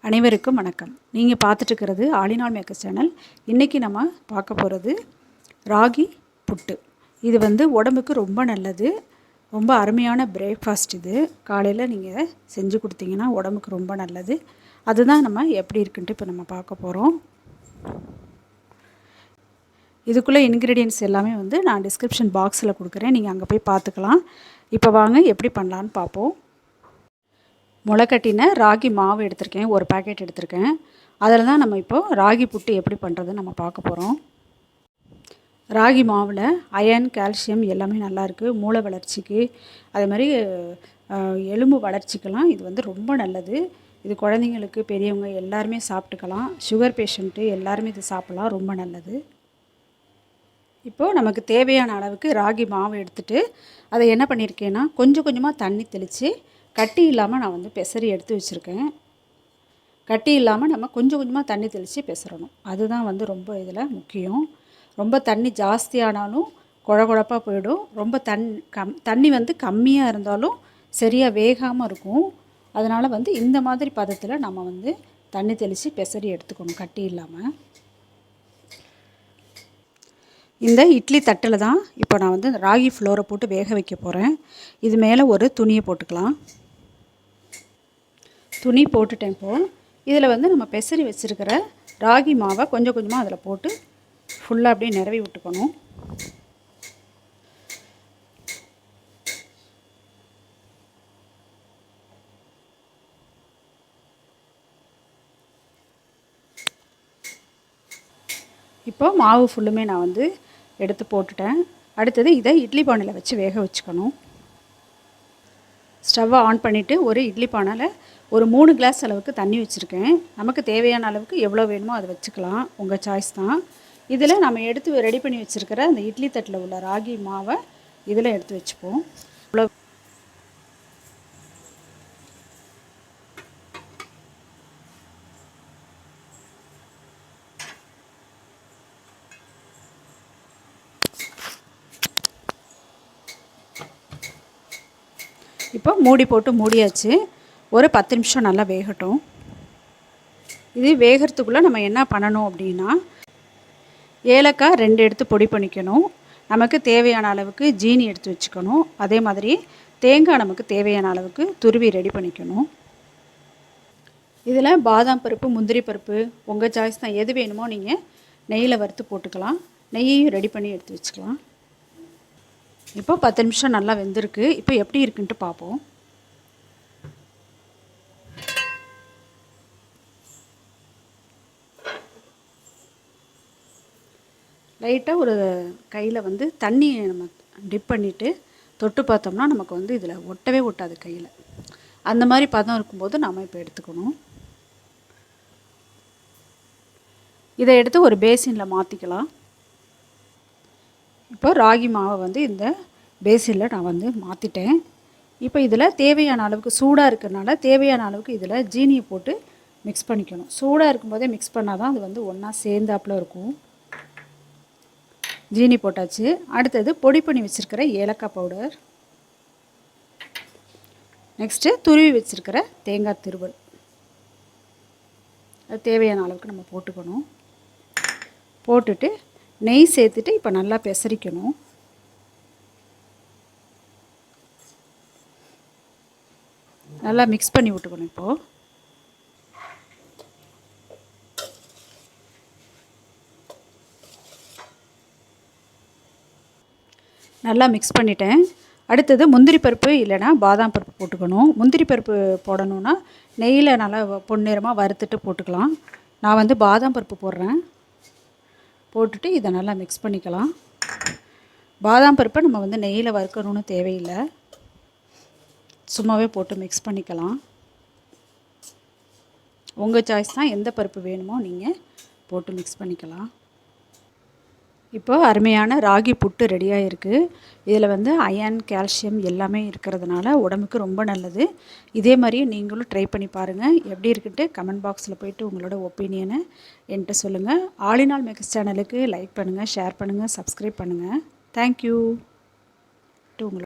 அனைவருக்கும் வணக்கம். நீங்கள் பார்த்துட்டு இருக்கிறது ஆலினால் மேக்கர்ஸ் சேனல். இன்றைக்கி நம்ம பார்க்க போகிறது ராகி புட்டு. இது உடம்புக்கு ரொம்ப நல்லது. ரொம்ப அருமையான பிரேக்ஃபாஸ்ட். இது காலையில் நீங்கள் செஞ்சு கொடுத்தீங்கன்னா உடம்புக்கு ரொம்ப நல்லது. அதுதான் நம்ம எப்படி இருக்குன்ட்டு இப்போ நம்ம பார்க்க போகிறோம். இதுக்குள்ளே இன்க்ரீடியன்ட்ஸ் எல்லாமே நான் டிஸ்கிரிப்ஷன் பாக்ஸில் கொடுக்குறேன். நீங்கள் அங்கே போய் பார்த்துக்கலாம். இப்போ வாங்க எப்படி பண்ணலான்னு பார்ப்போம். முளைக்கட்டின ராகி மாவு எடுத்திருக்கேன், ஒரு பேக்கெட் எடுத்திருக்கேன். அதில் தான் நம்ம இப்போது ராகி புட்டு எப்படி பண்ணுறதுன்னு நம்ம பார்க்க போகிறோம். ராகி மாவில் அயன், கால்சியம் எல்லாமே நல்லாயிருக்கு. மூளை வளர்ச்சிக்கு, அதே மாதிரி எலும்பு வளர்ச்சிக்கெல்லாம் இது ரொம்ப நல்லது. இது குழந்தைங்களுக்கு, பெரியவங்க எல்லாருமே சாப்பிட்டுக்கலாம். சுகர் பேஷண்ட்டு எல்லாருமே இது சாப்பிட்லாம், ரொம்ப நல்லது. இப்போது நமக்கு தேவையான அளவுக்கு ராகி மாவு எடுத்துகிட்டு அதை என்ன பண்ணியிருக்கேன்னா கொஞ்சம் கொஞ்சமாக தண்ணி தெளித்து கட்டி இல்லாமல் நான் பெசரி எடுத்து வச்சுருக்கேன். கட்டி இல்லாமல் நம்ம கொஞ்சம் கொஞ்சமாக தண்ணி தெளித்து பெசரணும். அதுதான் ரொம்ப இதில் முக்கியம். ரொம்ப தண்ணி ஜாஸ்தியானாலும் குழகுழப்பாக போயிடும். ரொம்ப தண்ணி கம்மியாக இருந்தாலும் சரியாக வேகாமல் இருக்கும். அதனால் இந்த மாதிரி பதத்தில் நம்ம தண்ணி தெளித்து பெசரி எடுத்துக்கணும், கட்டி இல்லாமல். இந்த இட்லி தட்டில் தான் இப்போ நான் ராகி ஃப்ளோரை போட்டு வேக வைக்க போகிறேன். இது மேலே ஒரு துணியை போட்டுக்கலாம். துணி போட்டுட்டேன். இப்போது இதில் நம்ம பெசரி வச்சுருக்கிற ராகி மாவை கொஞ்சம் கொஞ்சமாக அதில் போட்டு ஃபுல்லாக அப்படியே நிரவி விட்டுக்கணும். இப்போ மாவு ஃபுல்லுமே நான் எடுத்து போட்டுட்டேன். அடுத்தது இதை இட்லி பானையில் வச்சு வேக வச்சுக்கணும். ஸ்டவ்வை ஆன் பண்ணிவிட்டு ஒரு இட்லி பானையில் ஒரு 3 கிளாஸ் அளவுக்கு தண்ணி வச்சுருக்கேன். நமக்கு தேவையான அளவுக்கு எவ்வளோ வேணுமோ அதை வச்சுக்கலாம், உங்கள் சாய்ஸ் தான். இதில் நம்ம எடுத்து ரெடி பண்ணி வச்சுருக்கிற அந்த இட்லி தட்டில் உள்ள ராகி மாவை இதில் எடுத்து வச்சுப்போம். இவ்வளோ இப்போ மூடி போட்டு மூடியாச்சு. ஒரு 10 நிமிஷம் நல்லா வேகட்டும். இது வேகிறதுக்குள்ளே நம்ம என்ன பண்ணணும் அப்படின்னா, ஏலக்காய் 2 எடுத்து பொடி பண்ணிக்கணும். நமக்கு தேவையான அளவுக்கு ஜீனி எடுத்து வச்சுக்கணும். அதே மாதிரி தேங்காய் நமக்கு தேவையான அளவுக்கு துருவி ரெடி பண்ணிக்கணும். இதில் பாதாம் பருப்பு, முந்திரி பருப்பு உங்கள் சாய்ஸ் தான். எது வேணுமோ நீங்கள் நெய்யில் வறுத்து போட்டுக்கலாம். நெய்யையும் ரெடி பண்ணி எடுத்து வச்சுக்கலாம். இப்போ 10 நிமிஷம் நல்லா வெந்திருக்கு. இப்போ எப்படி இருக்குன்ட்டு பார்ப்போம். லைட்டாக ஒரு கையில் தண்ணி நம்ம டிப் பண்ணிவிட்டு தொட்டு பார்த்தோம்னா நமக்கு இதில் ஒட்டவே ஒட்டாது கையில். அந்த மாதிரி பதம் இருக்கும்போது நாம் இப்போ எடுத்துக்கணும். இதை எடுத்து ஒரு பேசினில் மாற்றிக்கலாம். இப்போ ராகி மாவை இந்த பேசினில் நான் மாற்றிட்டேன். இப்போ இதில் தேவையான அளவுக்கு சூடாக இருக்கிறனால தேவையான அளவுக்கு இதில் ஜீனியை போட்டு மிக்ஸ் பண்ணிக்கணும். சூடாக இருக்கும்போதே மிக்ஸ் பண்ணால் தான் அது ஒன்றா சேர்ந்தாப்பில் இருக்கும். ஜீனி போட்டாச்சு. அடுத்தது பொடி பண்ணி வச்சுருக்கிற ஏலக்காய் பவுடர். நெக்ஸ்ட்டு துருவி வச்சுருக்கிற தேங்காய் திருவல். அது தேவையான அளவுக்கு நம்ம போட்டுக்கணும். போட்டுட்டு நெய் சேர்த்துட்டு இப்போ நல்லா பெசரிக்கணும். நல்லா மிக்ஸ் பண்ணி விட்டுக்கணும். இப்போது நல்லா மிக்ஸ் பண்ணிட்டேன். அடுத்தது முந்திரி பருப்பு இல்லைனா பாதாம் பருப்பு போட்டுக்கணும். முந்திரி பருப்பு போடணுன்னா நெய்யில் நல்லா பொன்னிறமாக வறுத்துட்டு போட்டுக்கலாம். நான் பாதாம் பருப்பு போடுறேன். போட்டுட்டு இதை நல்லா மிக்ஸ் பண்ணிக்கலாம். பாதாம் பருப்பை நம்ம நெய்யில் வறுக்கணும்னு தேவையில்லை, சும்மாவே போட்டு மிக்ஸ் பண்ணிக்கலாம். உங்கள் சாய்ஸ் தான். எந்த பருப்பு வேணுமோ நீங்கள் போட்டு மிக்ஸ் பண்ணிக்கலாம். இப்போ அருமையான ராகி புட்டு ரெடியாக இருக்குது. இதில் அயன், கால்சியம் எல்லாமே இருக்கிறதுனால உடம்புக்கு ரொம்ப நல்லது. இதே மாதிரியே நீங்களும் ட்ரை பண்ணி பாருங்கள். எப்படி இருக்குன்ட்டு கமெண்ட் பாக்ஸில் போய்ட்டு உங்களோட ஒப்பீனியனை என்கிட்ட சொல்லுங்கள். ஆலினால் மேக்கர்ஸ் சேனலுக்கு லைக் பண்ணுங்கள், ஷேர் பண்ணுங்கள், சப்ஸ்கிரைப் பண்ணுங்கள். தேங்க்யூ டு உங்களோட